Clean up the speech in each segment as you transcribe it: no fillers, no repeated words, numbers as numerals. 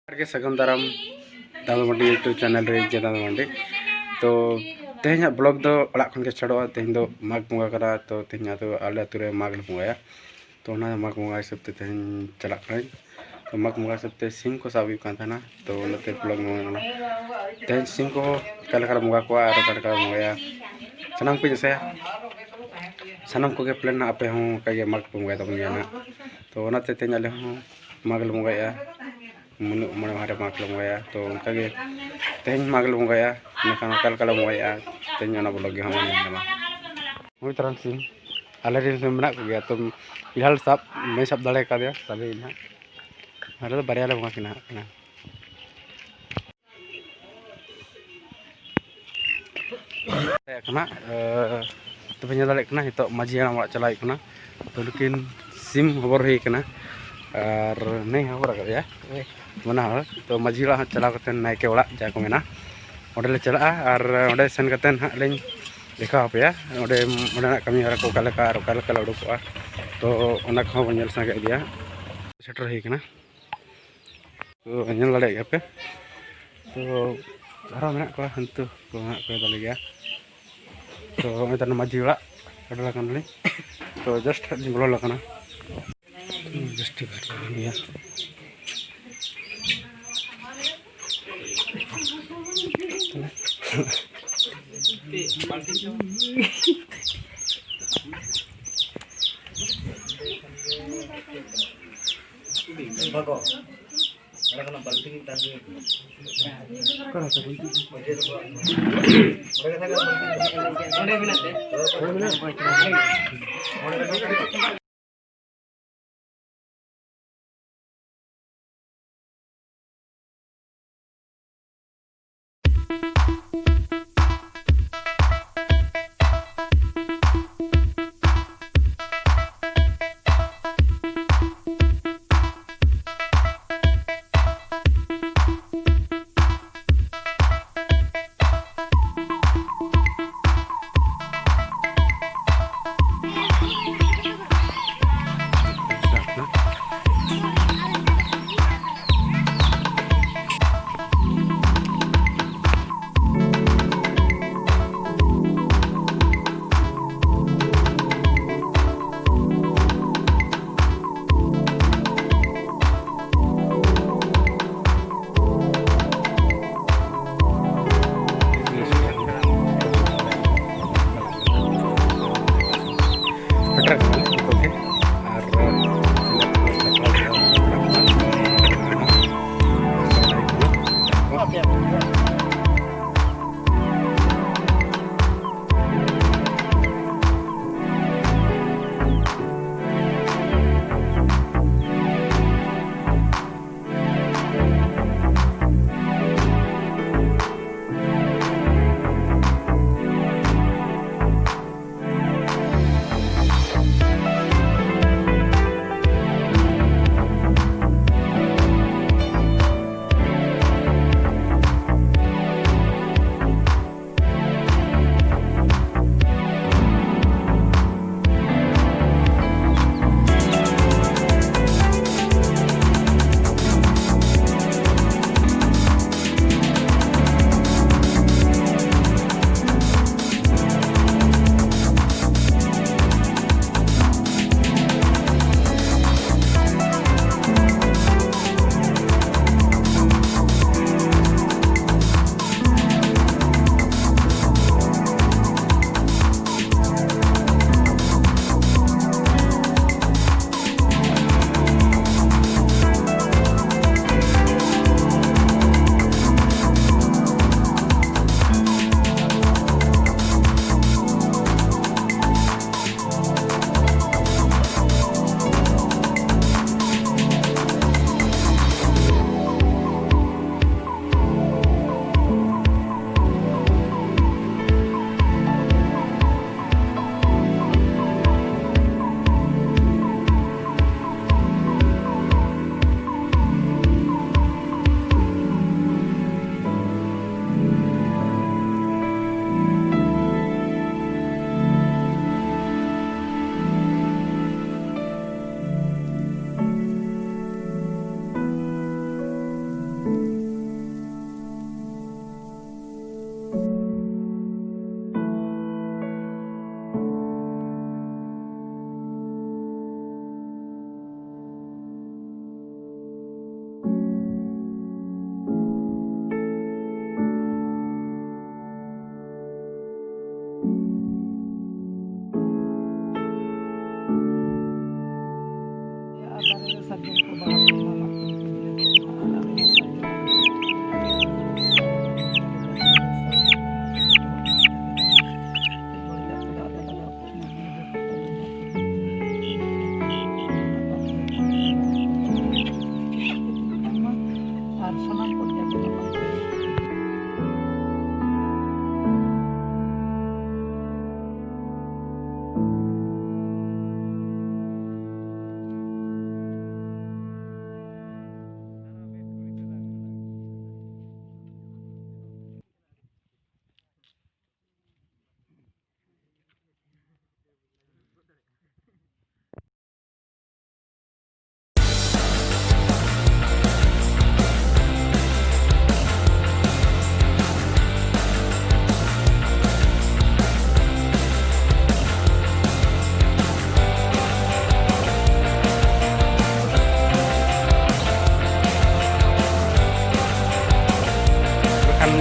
के सगम दाराम दादा मंडी YouTube channel रे जे दादा मंडी तो तेहना ब्लॉग दो अड़ा खन के छड़ोआ तेहन दो माघ बंगा करा तो तेहना तो आले अतु रे माघ बंगाया तो ना माघ बंगा हिसाब ते तेहन चला खाई तो माघ बंगा हिसाब ते सिम को साबी कान थाना तो नते ब्लॉग में तेहन सिम को कल कल बंगा को आरो कल कल बंगाया सनम को जैसे सनम को के प्लान ना आपे हूं कई माघ बंगा तो बंगाया ना तो नाते तेहन आले हूं माघ बंगाया मनु मने मारे माघ बंगाया तो उनका के तेहन माघ बंगाया नखान कल कल बंगाया तेहन ना ब्लॉग हम नेमा मुई तरन सिम आले रे मेना को गया तो इहाल साब मैं सब दाड़े का दिया तबे ना अरे तो बारिया ले बंगा किना ना कना तो बेन दाड़े कना हितो माजी हां ओड़ा चलाय कना तो लेकिन सिम खबर हे कना और नहीं खबर गया मना तो माजी ला चला कते नायके ओड़ा जा को मेना ओडे चला और ओडे सेन कते हां लें देखा पे ओडे ओडे कमी हरा को कालेका और कालेका उडुकोआ तो ओना को बनेल संगे दिया सेटर हे कना तो नेल दाड़े गया पे तो हरा मेना को हंतु को हां को दले गया तो मैं तन माजी ओड़ा अडला कनले तो जस्ट बोलो लकना जस्ट गया Bago. Ada kena banting tadi. करा तो Mereka tak ada minat deh.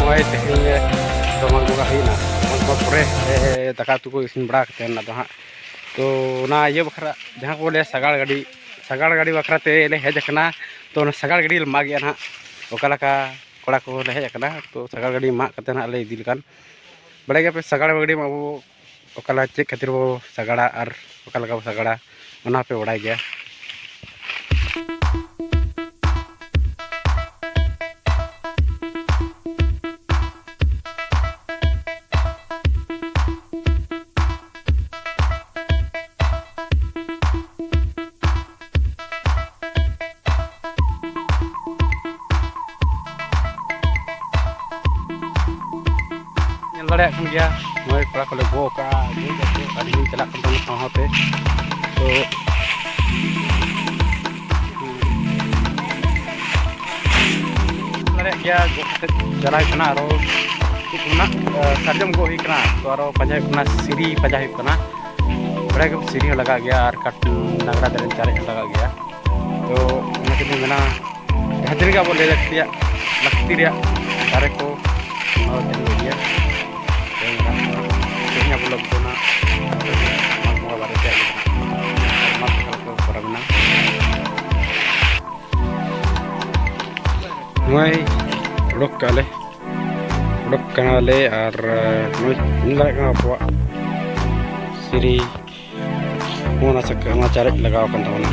Noy tehnya domang buka hina mangkok pore taka tuku isin brak ten ado ha to na ye bakra jahan ko le sagar gadi bakra te le hej kana to na sagar gadi le magi na okala ka kola ko le hej kana to sagar gadi mak kate na le idil kan bade ga pe sagar gadi ma bo okala cek khatir bo sagara ar okala ka sagara ona pe badai gaya lare kan dia noi para kole go ka adi ni chalak kan tong saw te to lare dia go ke jalai kana ro kuna sarjam go hi kana to aro panjai kuna siri panjai kana bada ke siri laga gaya ar kat nagra daren chare laga gaya to ona ke mena hadir ga bole lakti dia tare ko no ten dia kayaknya belum pernah mau baru saya kalau kurang menang mulai udok kanale ar nilai apa siri mau nasak mau cari lagaw kan tahu na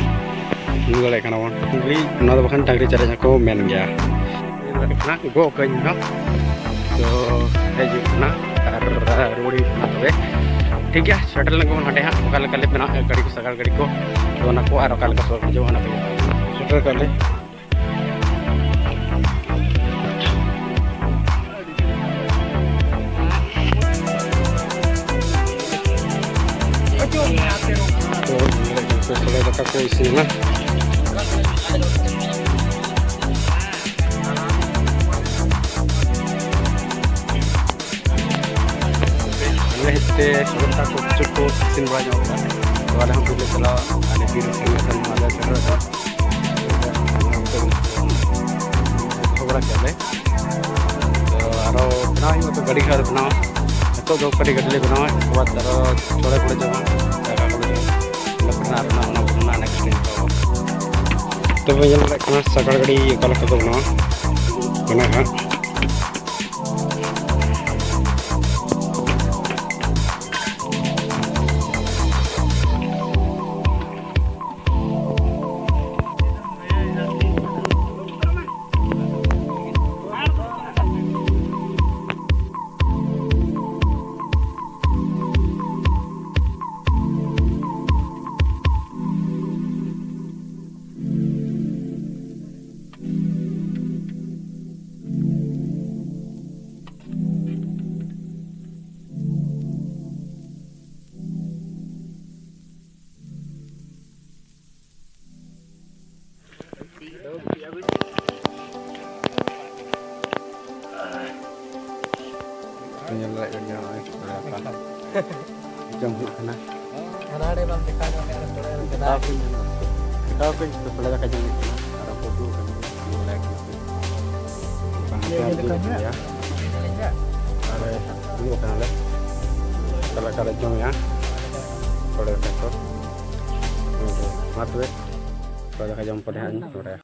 nilai kanawan ini nado bahkan tangri caranya ko men ya nak go kanya तो है ना रोड़ी ठीक है shuttle को हटे हाँ ओकाल काले बना गाड़ी को सगार गाड़ी को तो ना को और ओकाल का सोल जो ना शटल काले तो सोले बका को इसी ना sebentar cukup sin banyak orang ada yang boleh telah ada virus yang akan ada terus खबर चले तो आरो बनाई तो गाड़ी घर बनाओ तो दो गाड़ी गडले बनाओ उसके बाद तारो छोड़े पड़े जमा जगह को लपना ना नेक्स्ट दिन तो भैया ना सकाळ गाड़ी कल को बनाओ बना हां penyelek kerja lagi berapa jam kena ada bang kita pun berbeda kerja ada foto kan mulai gitu ya ada dulu kan ada kalau jam ya kalau kantor matu ᱫᱟᱠᱟ ᱡᱚᱢ ᱯᱚᱨᱮ ᱦᱟᱸᱜ ᱤᱧ ᱵᱟᱲᱟᱭᱟ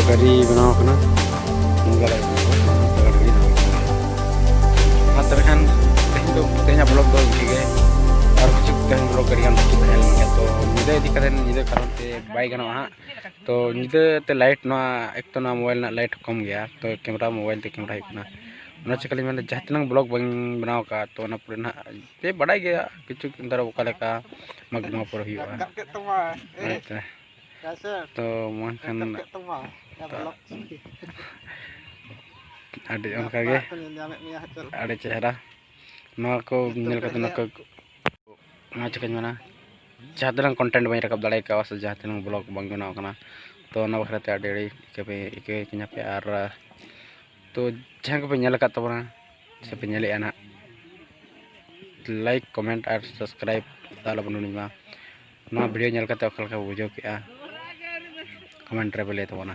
गाड़ी बनाव कना तब खान तेज ब्लॉग दो इनके और कुछ तेज ब्लॉग करी तो निदे इदी निदे कारण ते बै गाना हाँ तो निदे ते लाइट ना एक तो ना मोबाइल ना लाइट कम गया तो कैमरा मोबाइल ते कैमरा होना चिकली मैंने जहाँ तक ब्लॉग बनाव का तो पूरे ना ते बड़ा गया किचु अंदर ओका मगमा पर तो मन खान अड़ी उनकागे अड़ी चेहरा को चिकन मना जहाँ तक कंटेंट बी रकब दाड़े का से जहाँ तक ब्लॉग बंग बनाव कना तो बखराते अड़ी इके पे और तो जहाँ को पे नेल तबना से पे नेले ना लाइक कमेंट और सब्सक्राइब दाल बनुमा वीडियो नेल बुझो के कमेंट रे पे ले तबना।